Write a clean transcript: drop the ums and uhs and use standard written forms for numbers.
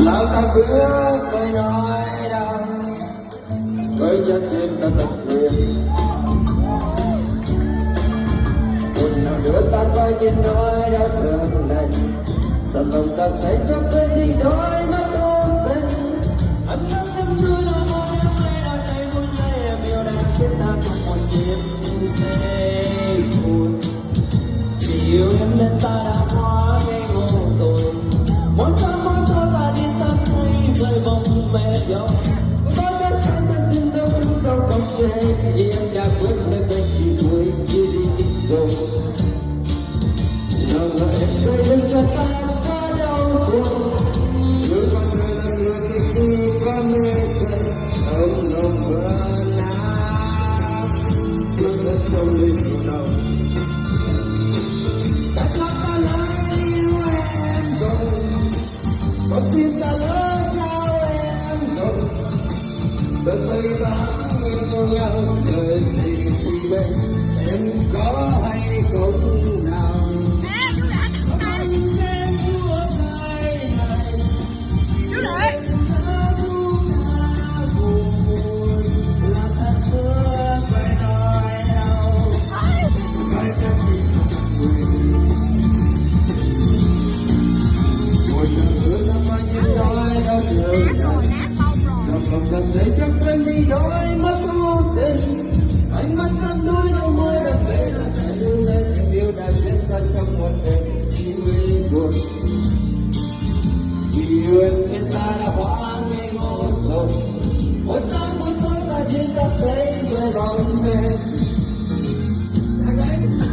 sao ta cứ phải nói đâu với trái tim ta tập luyện một nào nữa ta coi như nói đã thương này sao lòng ta say trong cơn đi đôi mắt ôm tình anh đã tâm sự đâu môi em đã thấy một giây em yêu đang khiến ta trong một chiếc thế buồn vì yêu em nên ta đã hóa ngây ngô rồi mỗi sáng mỗi tối ta đi ta thấy rơi bóng mẹ dòng có đã sáng ta tin đâu cũng đâu không thể vì em đã quyết lên bên chỉ vui chưa đi rồi nào ngờ em rơi lên cho ta quá đau buồn người con người là người khi có mê say ông lòng vỡ nát bước lên trong linh hồn ta lỡ yêu em rồi con tim ta lỡ trao em rồi đời xây ta người con nhau đời tình thì bên em có hay không nào không cần thấy chắc quên đi đôi mắt vô tình ánh mắt cắn đôi đôi môi đã về đã chạy lưu lên em yêu đã biến ta trong một đêm chỉ buồn vì yêu em nên ta đã hóa